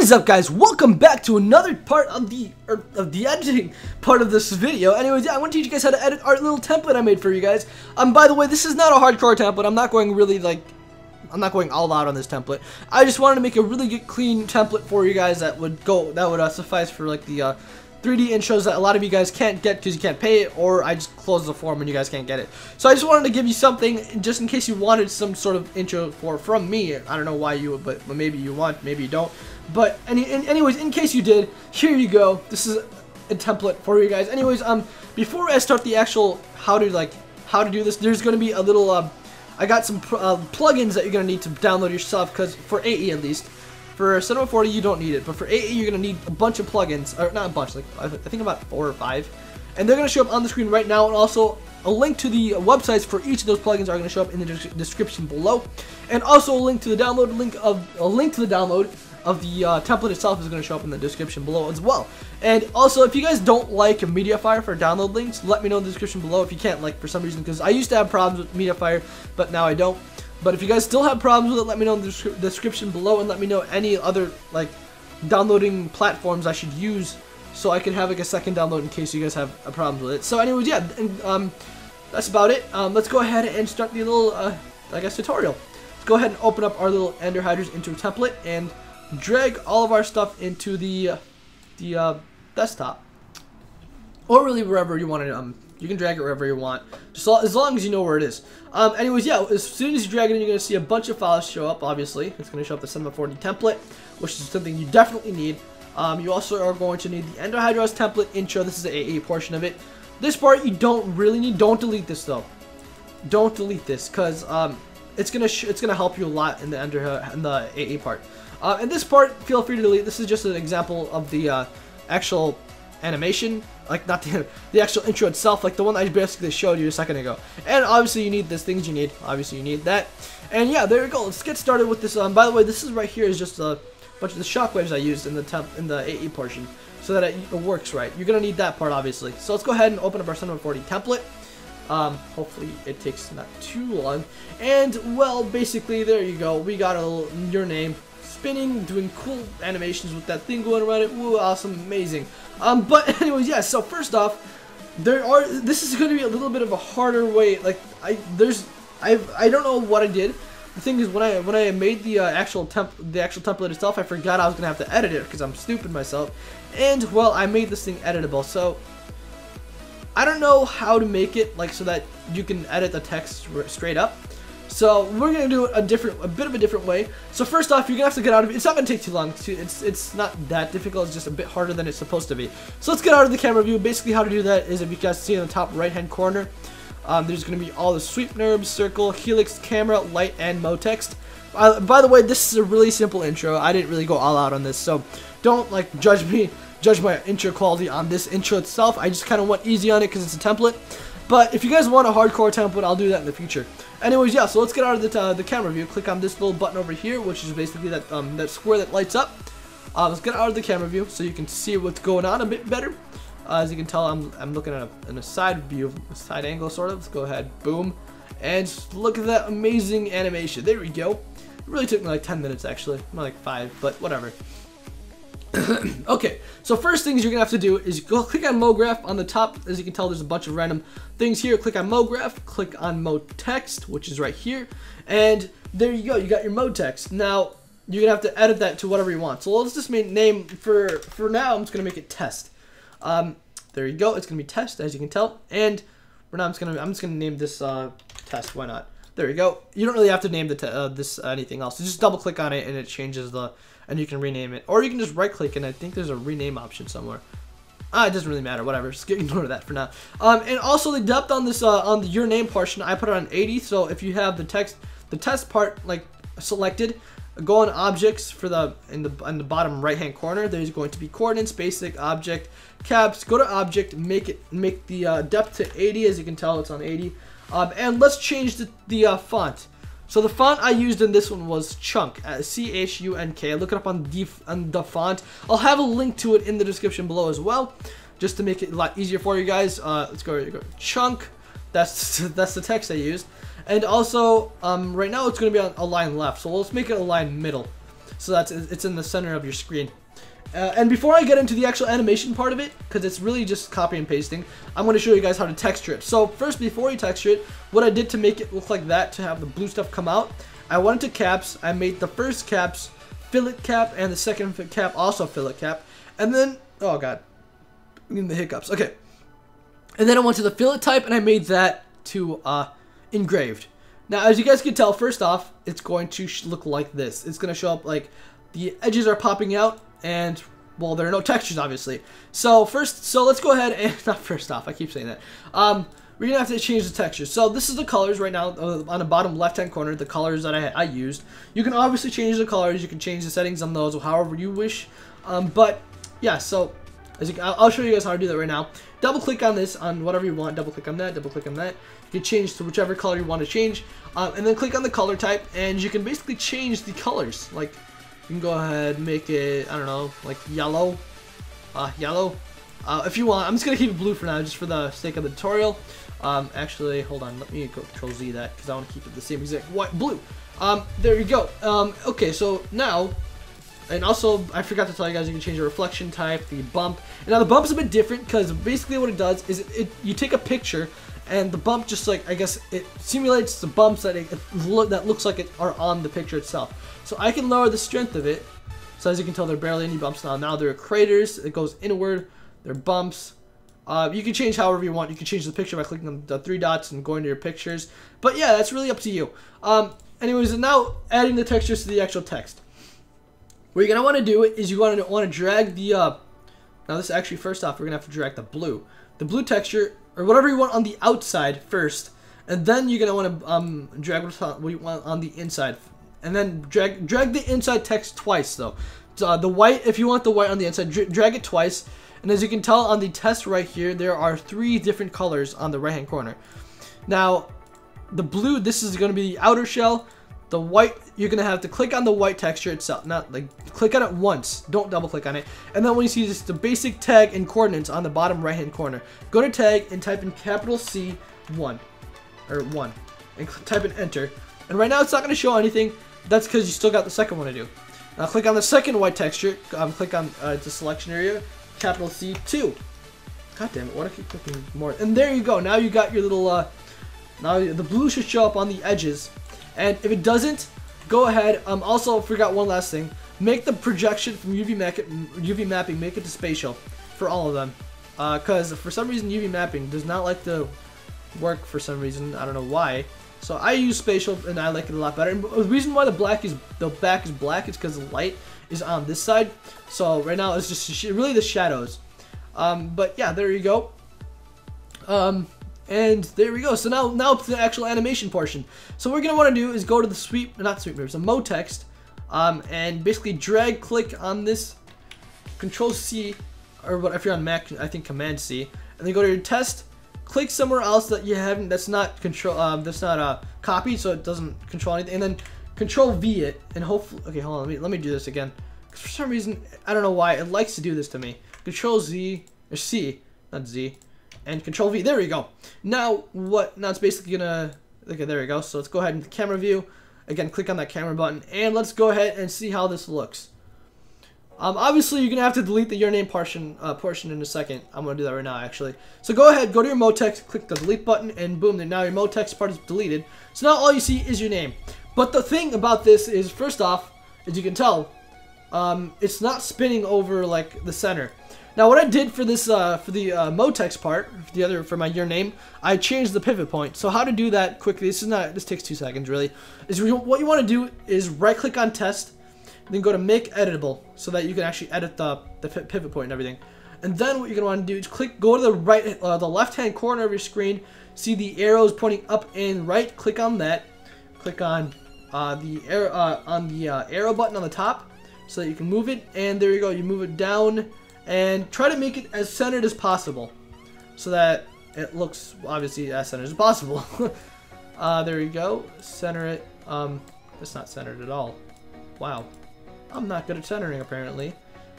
is up, guys? Welcome back to another part of the editing part of this video. Anyways, yeah, I want to teach you guys how to edit our little template I made for you guys. By the way, this is not a hardcore template. I'm not going all out on this template. I just wanted to make a really good, clean template for you guys that would suffice for like the 3D intros that a lot of you guys can't get because you can't pay it, or I just close the form and you guys can't get it. So I just wanted to give you something just in case you wanted some sort of intro from me. I don't know why you would, but maybe you want, maybe you don't. But anyways, in case you did, here you go. This is a template for you guys. Anyways, before I start the actual how to do this, there's gonna be a little I got some plugins that you're gonna need to download yourself, because for AE at least. For Cinema 40 you don't need it, but for AE you're gonna need a bunch of plugins, or not a bunch, like I think about 4 or 5, and they're gonna show up on the screen right now, and also a link to the websites for each of those plugins are gonna show up in the description below, and also a link to the download of the template itself is going to show up in the description below as well. And also, if you guys don't like MediaFire for download links, let me know in the description below if you can't, like, for some reason, because I used to have problems with MediaFire, but now I don't. But if you guys still have problems with it, let me know in the description below, and let me know any other, like, downloading platforms I should use so I can have, like, a second download in case you guys have problems with it. So anyways, yeah, and, that's about it. Let's go ahead and start the little, I guess, tutorial. Let's go ahead and open up our little EnderHydras into a template and drag all of our stuff into the desktop, or really wherever you want it. You can drag it wherever you want, just as long as you know where it is. Anyways, yeah, as soon as you drag it in, you're gonna see a bunch of files show up. Obviously, it's gonna show up the Cinema 40 template, which is something you definitely need. You also are going to need the EnderHydras template intro. This is the AE portion of it. This part you don't really need. Don't delete this though. Don't delete this, because it's gonna help you a lot in the AE part. And this part, feel free to delete. This is just an example of the actual animation, like not the actual intro itself, like the one I basically showed you a second ago. And obviously you need these things you need. Obviously you need that. And yeah, there we go. Let's get started with this. By the way, this is right here is just a bunch of the shockwaves I used in the AE portion, so that it works right. You're gonna need that part obviously. So let's go ahead and open up our Cinema 40 template. Hopefully it takes not too long. And well, basically there you go. We got a little your name. Spinning, doing cool animations with that thing going around it. Woo, awesome, amazing. But anyways, yeah, so first off, this is going to be a little bit of a harder way. Like, I don't know what I did. The thing is, when I made the actual template itself, I forgot I was going to have to edit it, because I'm stupid myself. And, well, I made this thing editable, so I don't know how to make it, like, so that you can edit the text straight up. So we're gonna do it a bit of a different way. So first off, you're gonna have to get out of it. It's not gonna take too long. It's not that difficult. It's just a bit harder than it's supposed to be. So let's get out of the camera view. Basically, how to do that is, if you guys see in the top right-hand corner, there's gonna be all the sweep NURBS, circle, helix, camera, light, and mode text. By the way, this is a really simple intro. I didn't really go all out on this, so don't like judge my intro quality on this intro itself. I just kind of went easy on it because it's a template. But if you guys want a hardcore template, I'll do that in the future. Anyways, yeah, so let's get out of the camera view. Click on this little button over here, which is basically that square that lights up. Let's get out of the camera view so you can see what's going on a bit better. As you can tell, I'm looking at a side view, a side angle sort of. Let's go ahead, boom, and look at that amazing animation. There we go. It really took me like 10 minutes actually, not like 5, but whatever. Okay, so first things you're gonna have to do is go click on mode graph on the top. As you can tell, there's a bunch of random things here. Click on mode graph, click on mode text, which is right here, and there you go. You got your mode text. Now you're gonna have to edit that to whatever you want. So let's just make name for now. I'm just gonna make it test. There you go. It's gonna be test, as you can tell. And for now, I'm just gonna name this test. Why not? There you go. You don't really have to name this anything else. So just double click on it and it changes and you can rename it. Or you can just right click, and I think there's a rename option somewhere. It doesn't really matter, whatever. Just ignore that for now. And also the depth on this on your name portion, I put it on 80. So if you have the test part like selected, go on objects for in the bottom right hand corner. There's going to be coordinates, basic, object, caps. Go to object, make the depth to 80. As you can tell, it's on 80. And let's change the font. So the font I used in this one was Chunk, C-H-U-N-K. Look it up on the font. I'll have a link to it in the description below as well, just to make it a lot easier for you guys. Let's go Chunk. That's the text I used. And also, right now it's going to be on align left, so let's make it align middle. so that's it's in the center of your screen. And before I get into the actual animation part of it, because it's really just copy and pasting, I'm going to show you guys how to texture it. So first, before you texture it, what I did to make it look like that, to have the blue stuff come out, I went into caps. I made the first caps fillet cap and the second cap also fillet cap. And then, oh god, I'm getting the hiccups. Okay. And then I went to the fillet type and I made that to engraved. Now, as you guys can tell, first off, it's going to look like this. It's going to show up like the edges are popping out. And, well, there are no textures, obviously. So, let's go ahead and, not first off, I keep saying that. We're going to have to change the texture. So, this is the colors right now, on the bottom left-hand corner, the colors that I used. You can obviously change the colors, you can change the settings on those, however you wish. But, yeah, so, I'll show you guys how to do that right now. Double-click on this, on whatever you want, double-click on that, double-click on that. You can change to whichever color you want to change. And then click on the color type, and you can basically change the colors, like, you can go ahead and make it, I don't know, like yellow. If you want. I'm just going to keep it blue for now, just for the sake of the tutorial. Actually, hold on. Let me go Control Z that, because I want to keep it the same exact blue. There you go. Okay, so now, and also, I forgot to tell you guys, you can change the reflection type, the bump. And now the bump's a bit different, because basically what it does is you take a picture, and the bump just like, I guess, it simulates the bumps that that looks like it are on the picture itself. So I can lower the strength of it. So as you can tell, there are barely any bumps now. Now there are craters. It goes inward. There are bumps. You can change however you want. You can change the picture by clicking on the 3 dots and going to your pictures. But yeah, that's really up to you. Anyways, and now adding the textures to the actual text. What you're going to want to do is you want to drag the, now this actually, first off, we're going to have to drag the blue texture, or whatever you want on the outside first, and then you're going to want to drag what you want on the inside. And then drag the inside text twice, though. So, the white, if you want the white on the inside, drag it twice. And as you can tell on the test right here, there are 3 different colors on the right-hand corner. Now, the blue, this is going to be the outer shell. The white, you're going to have to click on the white texture itself. Not like, click on it once. Don't double-click on it. And then when you see this, the basic tag and coordinates on the bottom right-hand corner, go to tag and type in capital C 1. Or 1. And type in enter. And right now, it's not going to show anything. That's because you still got the second one to do. Now click on the second white texture. Click on the selection area. Capital C 2. God damn it! Why do I keep clicking more? And there you go. Now you got your little. Now the blue should show up on the edges. And if it doesn't, go ahead. Also, forgot one last thing. Make the projection from UV mapping. Make it to spatial for all of them. Because for some reason UV mapping does not like to work for some reason. I don't know why. So I use spatial and I like it a lot better. And the reason why the back is black is because the light is on this side. So right now it's just really the shadows. But yeah, there you go. And there we go. So now to the actual animation portion. So what we're gonna want to do is go to the mode text, and basically drag click on this, Control C, or what if you're on Mac, I think Command C, and then go to your test. Click somewhere else that you haven't, that's not copied, so it doesn't control anything, and then Control V it, and hopefully, okay, hold on, let me do this again, because for some reason, I don't know why, it likes to do this to me. Control Z, or C, not Z, and Control V, there we go. Now it's basically gonna, okay, there we go, so let's go ahead and camera view, again, click on that camera button, and let's go ahead and see how this looks. Obviously, you're going to have to delete the your name portion in a second. I'm going to do that right now, actually. So go ahead, go to your mode text, click the delete button, and boom, now your mode text part is deleted. So now all you see is your name. But the thing about this is, first off, as you can tell, it's not spinning over like the center. Now, what I did for this, for the mode text part, for my your name, I changed the pivot point. So how to do that quickly? This takes 2 seconds, really. What you want to do is right-click on test. Then go to make editable so that you can actually edit the pivot point and everything. And then what you're gonna want to do is go to the left-hand corner of your screen. See the arrows pointing up and right. Click on that. Click on the arrow button on the top so that you can move it. And there you go. You move it down and try to make it as centered as possible so that it looks obviously as centered as possible. There you go. Center it. It's not centered at all. Wow. I'm not good at centering, apparently.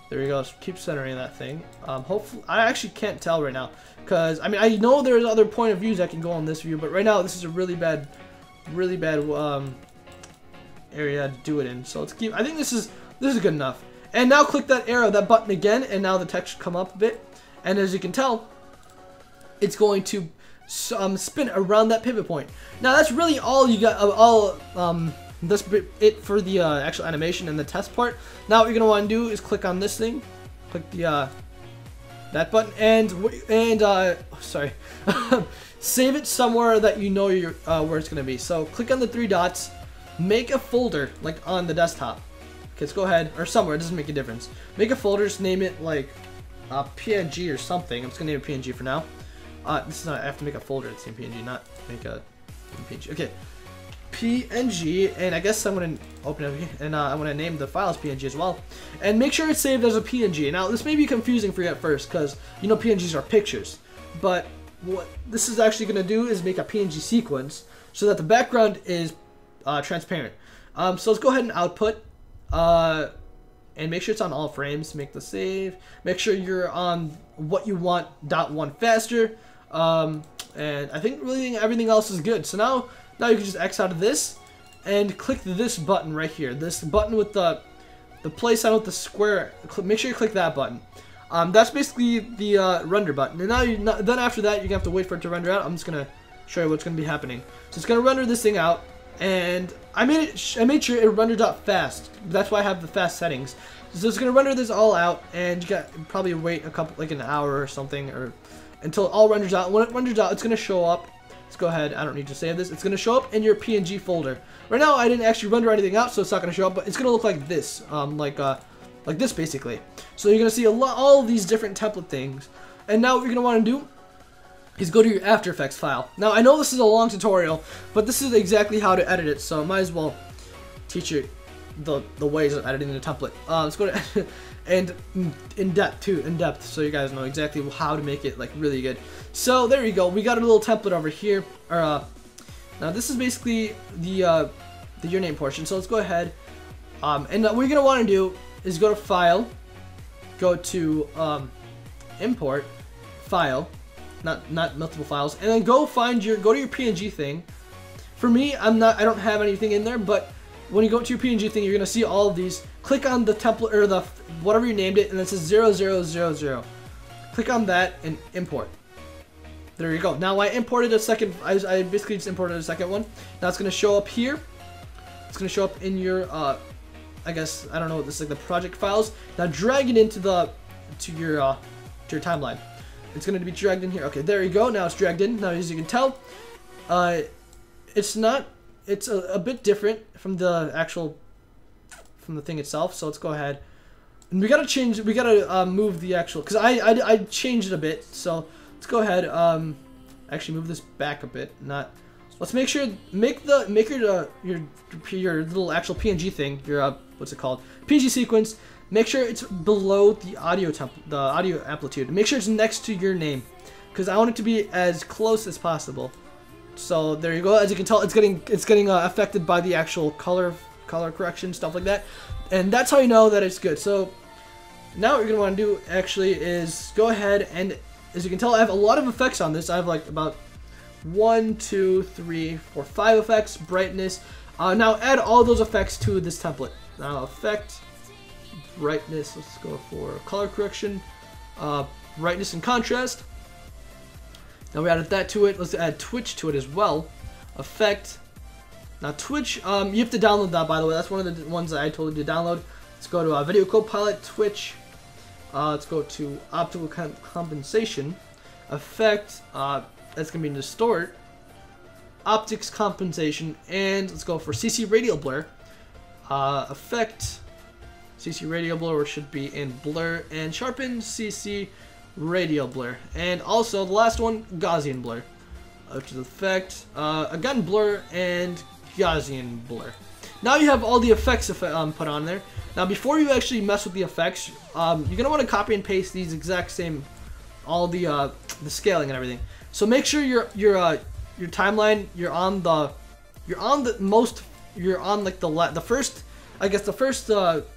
There we go. Keep centering that thing. Hopefully, I actually can't tell right now, because I mean I know there's other point of views that can go on this view, but right now this is a really bad area to do it in. So let's keep. I think this is this is good enough. And now click that arrow, that button again, and now the text should come up a bit. And as you can tell, it's going to spin around that pivot point. Now that's really all you got. That's it for the actual animation and the test part. Now what you're gonna want to do is click on this thing, click the that button, and sorry, save it somewhere that you know where it's gonna be. So click on the 3 dots, make a folder like on the desktop. Okay, let's go ahead, or somewhere. It doesn't make a difference. Make a folder. Just name it like PNG or something. I'm just gonna name it PNG for now. This is not. I have to make a folder that's named PNG, not make a PNG. Okay. PNG, and I guess I'm gonna open it and I'm gonna name the file as PNG as well, and make sure it's saved as a PNG. Now this may be confusing for you at first because you know PNGs are pictures, but what this is actually gonna do is make a PNG sequence so that the background is transparent. So let's go ahead and output, and make sure it's on all frames. Make the save. Make sure you're on what you want .1 faster, and I think really everything else is good. So now you can just X out of this and click this button right here. This button with the play sign with the square. Make sure you click that button. That's basically the render button. And then after that, you're gonna have to wait for it to render out. I'm just gonna show you what's gonna be happening. So it's gonna render this thing out, and I made sure it rendered out fast. That's why I have the fast settings. So it's gonna render this all out, and you got probably wait like an hour or something, or until it all renders out. When it renders out, it's gonna show up. Let's go ahead. I don't need to save this. It's going to show up in your PNG folder. Right now, I didn't actually render anything out, so it's not going to show up, but it's going to look like this, like this basically. So you're going to see all of these different template things. And now what you're going to want to do is go to your After Effects file. Now I know this is a long tutorial, but this is exactly how to edit it, so I might as well teach you the ways of editing the template. Let's go to and in depth, so you guys know exactly how to make it like really good. So there you go. We got a little template over here. Now this is basically the your name portion. So let's go ahead. And what you're gonna want to do is go to File, go to Import, File, not multiple files, and then go to your PNG thing. For me, I don't have anything in there, but when you go to your PNG thing, you're gonna see all of these. Click on the template or the whatever you named it, and it says 0000. Click on that and import. There you go. Now I imported a second. I basically just imported a second one. Now it's gonna show up here. It's gonna show up in your I guess I don't know. This is like the project files. Now drag it into your timeline. It's gonna be dragged in here. Okay, there you go. Now it's dragged in. Now as you can tell, it's a bit different from the thing itself. So let's go ahead, and we gotta move the actual, because I changed it a bit. So let's go ahead, actually move this back a bit. Let's make sure your little actual PNG thing, your what's it called, PNG sequence. Make sure it's below the audio amplitude. Make sure it's next to your name, because I want it to be as close as possible. So there you go. As you can tell, it's getting affected by the actual color correction, stuff like that, and that's how you know that it's good. So now what you're gonna want to do actually is go ahead, and as you can tell, I have a lot of effects on this. I have like about 1, 2, 3, 4, 5 effects, brightness. Now add all those effects to this template. Now effect, brightness. Let's go for color correction, brightness and contrast. Now we added that to it. Let's add Twitch to it as well. Effect. Now Twitch, you have to download that, by the way. That's one of the ones that I told you to download. Let's go to Video Copilot, Twitch. Let's go to Optical Compensation. Effect, that's going to be Distort. Optics Compensation. And let's go for CC Radial Blur. Effect, CC Radial Blur should be in Blur. And Sharpen, CC Radial Blur. And also the last one, Gaussian Blur. Which is Effect, again Blur, and Gaussian Blur. Now you have all the effects put on there. Now before you actually mess with the effects, you're gonna want to copy and paste these exact same, all the scaling and everything. So make sure your timeline, you're on like the first, I guess the first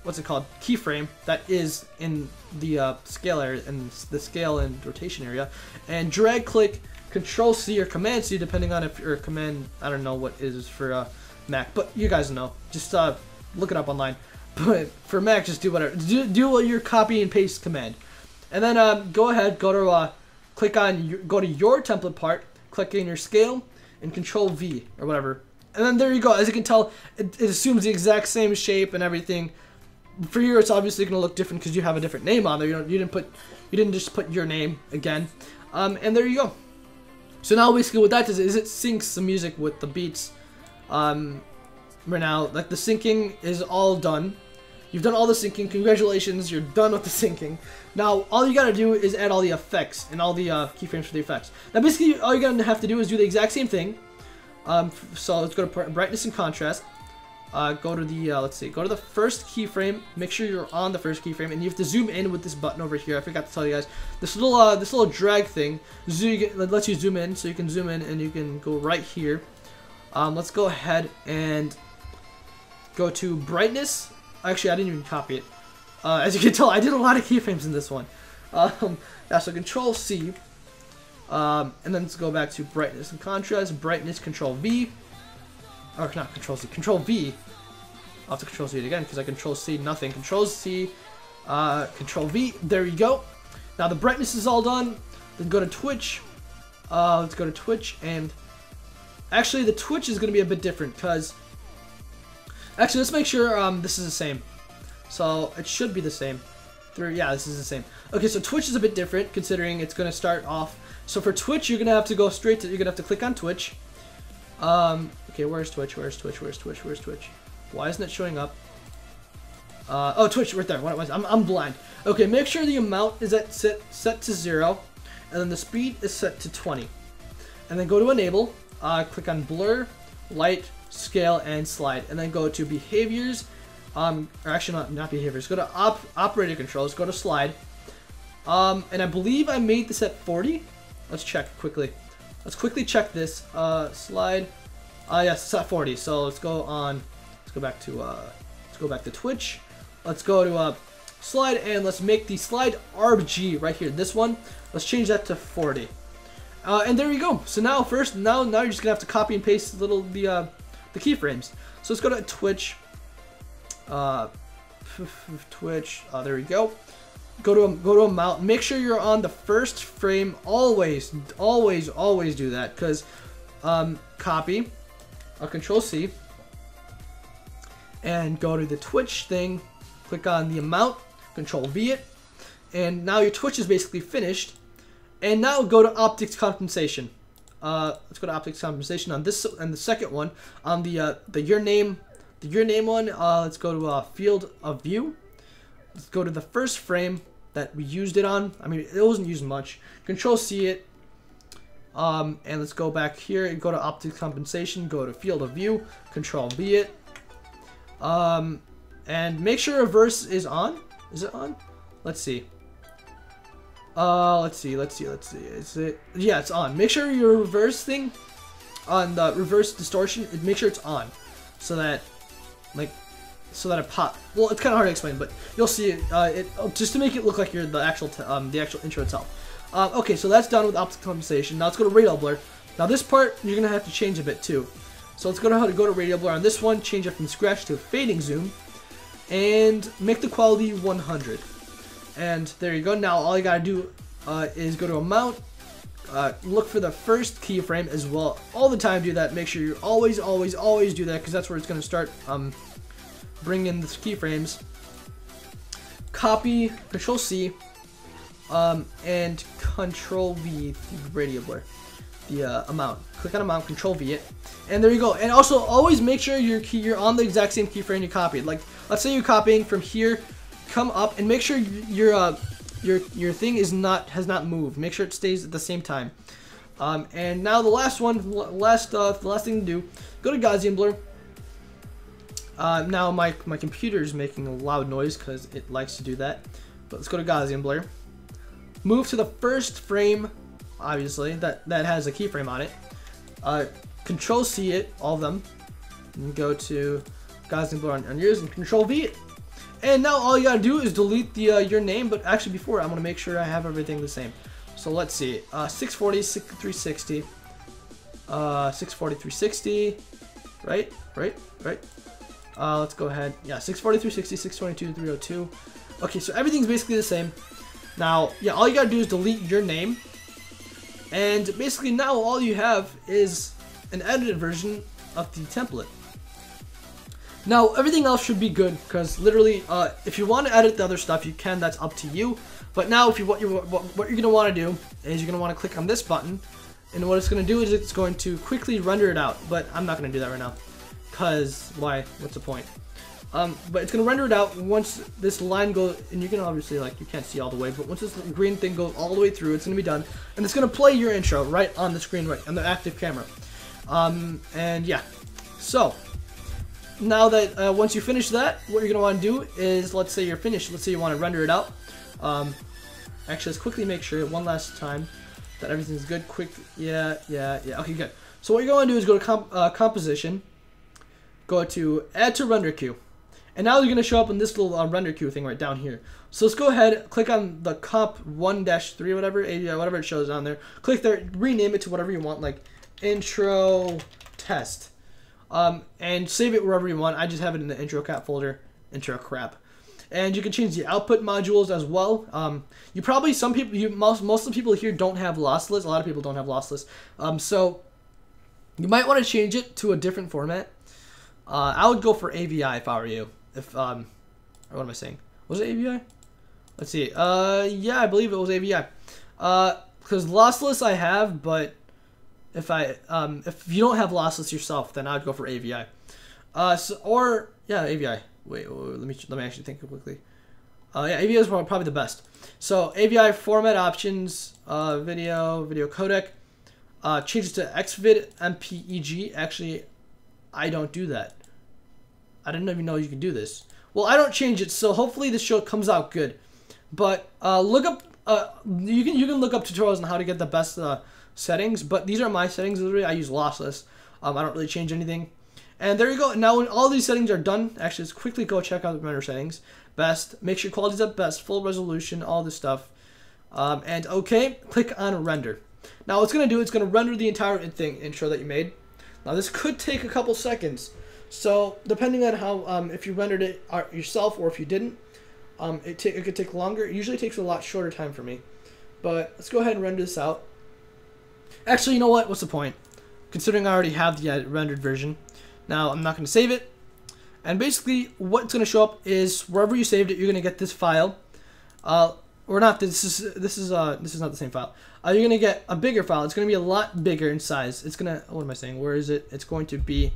what's it called, keyframe that is in the scale area, and the scale and rotation area, and drag click Control C or Command C, depending on if your command, I don't know what is for Mac, but you guys know. Just look it up online. But for Mac, just do whatever. Do your copy and paste command. And then go ahead, go to go to your template part, click in your scale, and Control V or whatever. And then there you go. As you can tell, it assumes the exact same shape and everything. For you, it's obviously going to look different because you have a different name on there. You didn't just put your name again. And there you go. So now basically what that does is it syncs the music with the beats. Right now, like the syncing is all done. You've done all the syncing. Congratulations, you're done with the syncing. Now, all you gotta do is add all the effects and all the keyframes for the effects. Now, basically, all you're gonna have to do is do the exact same thing. So let's go to brightness and contrast. Go to the let's see, go to the first keyframe. Make sure you're on the first keyframe, and you have to zoom in with this button over here. I forgot to tell you guys. This little drag thing lets you zoom in, so you can zoom in and you can go right here. Let's go ahead and go to brightness. Actually, I didn't even copy it. As you can tell, I did a lot of keyframes in this one. Yeah, so Control C, and then let's go back to brightness and contrast. Brightness, Control V, or not Control C, Control V. I'll have to Control C it again because I Control C nothing. Control C, Control V. There you go. Now the brightness is all done. Then go to Twitch. Let's go to Twitch, and actually the Twitch is going to be a bit different because. Actually, let's make sure this is the same. So it should be the same. Yeah, this is the same. Okay, so Twitch is a bit different considering it's going to start off. So for Twitch, you're going to have to go straight to. You're going to have to click on Twitch. Okay, where's Twitch? Where's Twitch? Where's Twitch? Where's Twitch? Why isn't it showing up? Oh, Twitch, right there. What it was? I'm blind. Okay, make sure the amount is set to 0, and then the speed is set to 20. And then go to Enable. Click on Blur, Light, Scale, and Slide, and then go to behaviors, or actually not behaviors, go to operator controls, go to slide, and I believe I made this at 40. Let's check quickly. Let's quickly check this. Slide, yes, it's at 40. So let's go back to Twitch. Let's go to slide, and let's make the slide RG right here. This one, let's change that to 40. And there you go. So now you're just gonna have to copy and paste the keyframes. So let's go to Twitch. Twitch. There we go. Go to amount. Make sure you're on the first frame. Always do that. Because copy. Control C. And go to the Twitch thing. Click on the amount. Control V it. And now your Twitch is basically finished. And now go to optics compensation. Let's go to optics compensation on this and the second one on the your name one. Let's go to field of view. Let's go to the first frame that we used it on. I mean, it wasn't used much. Control C it. And let's go back here and go to optics compensation. Go to field of view. Control V it. And make sure reverse is on. Is it on? Let's see. Let's see. Is it? Yeah, it's on. Make sure your reverse thing on the reverse distortion, make sure it's on, so that it pop. Well, it's kind of hard to explain, but you'll see it. Just to make it look like you're the actual intro itself. Okay, so that's done with optical compensation. Now let's go to radial blur. Now this part you're gonna have to change a bit too. So let's go to radial blur on this one. Change it from scratch to fading zoom, and make the quality 100. And there you go. Now all you gotta do is go to amount, look for the first keyframe as well. All the time do that. Make sure you always do that, because that's where it's gonna start bringing in the keyframes. Copy, Control C, and Control V radial blur. The amount. Click on amount, Control V it, and there you go. And also always make sure you're on the exact same keyframe you copied. Like let's say you're copying from here. Come up and make sure your thing has not moved. Make sure it stays at the same time. And now the last one, the last thing to do, go to Gaussian blur. Now my computer is making a loud noise because it likes to do that. But let's go to Gaussian blur. Move to the first frame, obviously that has a keyframe on it. Control C it, all of them, and go to Gaussian blur on yours and Control V it. And now all you gotta do is delete the your name, but actually before I'm gonna make sure I have everything the same. So let's see, 640, 360, 640, 360, right. Let's go ahead. Yeah, 640, 360, 622, 302. Okay, so everything's basically the same. Now, yeah, all you gotta do is delete your name. And basically now all you have is an edited version of the template. Now, everything else should be good, because literally, if you want to edit the other stuff, you can. That's up to you. But now, what you're going to want to do is you're going to want to click on this button, and what it's going to do is it's going to quickly render it out. But I'm not going to do that right now, because why? What's the point? But it's going to render it out once this line goes, and you can obviously, like, you can't see all the way, but once this green thing goes all the way through, it's going to be done, and it's going to play your intro right on the screen, right on the active camera. And yeah, so now that once you finish that, what you're going to want to do is, let's say you're finished, let's say you want to render it out. Actually, let's quickly make sure one last time that everything's good. Yeah, okay, good. So what you're going to do is go to composition, go to add to render queue, and now you're going to show up in this little render queue thing right down here. So let's go ahead, click on the comp 1-3, whatever, whatever it shows on there. Click there, rename it to whatever you want, like intro test. And save it wherever you want. I just have it in the intro cat folder, intro crap. And you can change the output modules as well. You probably, some people, most of the people here don't have lossless. A lot of people don't have lossless. So you might want to change it to a different format. I would go for AVI if I were you. If what am I saying? Was it AVI? Let's see. Yeah, I believe it was AVI. Because lossless I have, but if you don't have lossless yourself, then I'd go for AVI. Or yeah, AVI. Wait, let me actually think quickly. Yeah, AVI is probably the best. So AVI format options, video codec, changes to XVID MPEG. Actually, I don't do that. I didn't even know you could do this. Well, I don't change it, so hopefully this show comes out good. But look up. You can look up tutorials on how to get the best settings, but these are my settings. Literally, I use lossless. I don't really change anything. And there you go. Now, when all these settings are done, actually, let's quickly go check out the render settings. Best. Make sure quality's at best. Full resolution. All this stuff. And okay, click on render. Now, what's going to do, it's going to render the entire intro that you made. Now, this could take a couple seconds. So, depending on how, if you rendered it yourself or if you didn't, it could take longer. It usually takes a lot shorter time for me. But let's go ahead and render this out. Actually, you know what? What's the point? Considering I already have the rendered version. Now, I'm not going to save it. And basically, what's going to show up is wherever you saved it, you're going to get this file. Or not, this is not the same file. You're going to get a bigger file. It's going to be a lot bigger in size. It's going to, what am I saying? Where is it? It's going to be,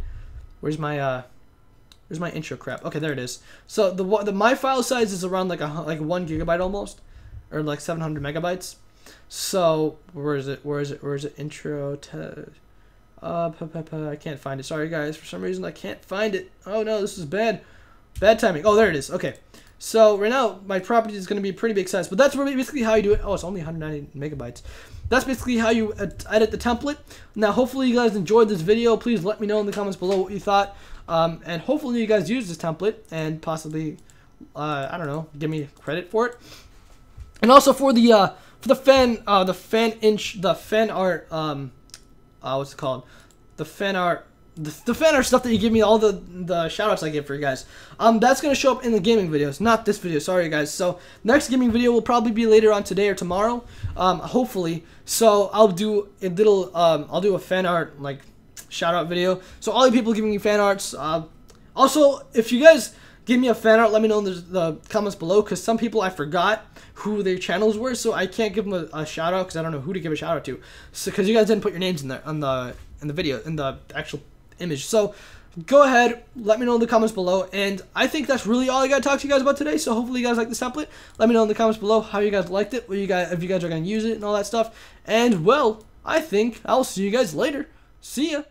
where's my intro crap? Okay, there it is. So the my file size is around like 1 gigabyte almost, or like 700 megabytes. So where is it? Intro to I can't find it. Sorry guys, for some reason I can't find it. Oh no, this is bad timing. Oh, there it is. Okay, so right now my property is going to be a pretty big size, but that's basically how you do it. Oh, it's only 190 megabytes. That's basically how you edit the template. Now hopefully you guys enjoyed this video. Please let me know in the comments below what you thought, and hopefully you guys use this template and possibly I don't know, give me credit for it. And also for the fan art, what's it called? The fan art stuff that you give me, all the shout outs I give for you guys. That's gonna show up in the gaming videos, not this video. Sorry guys. So next gaming video will probably be later on today or tomorrow, hopefully. So I'll do a little, I'll do a fan art like shout out video. So all you people giving me fan arts. Also, if you guys give me a fan art, let me know in the comments below, because some people I forgot who their channels were, so I can't give them a shout out because I don't know who to give a shout out to. So because you guys didn't put your names in there in the video, in the actual image. So go ahead, let me know in the comments below. And I think that's really all I gotta talk to you guys about today. So hopefully you guys like this template. Let me know in the comments below how you guys liked it, if you guys are gonna use it and all that stuff. And well, I think I'll see you guys later. See ya.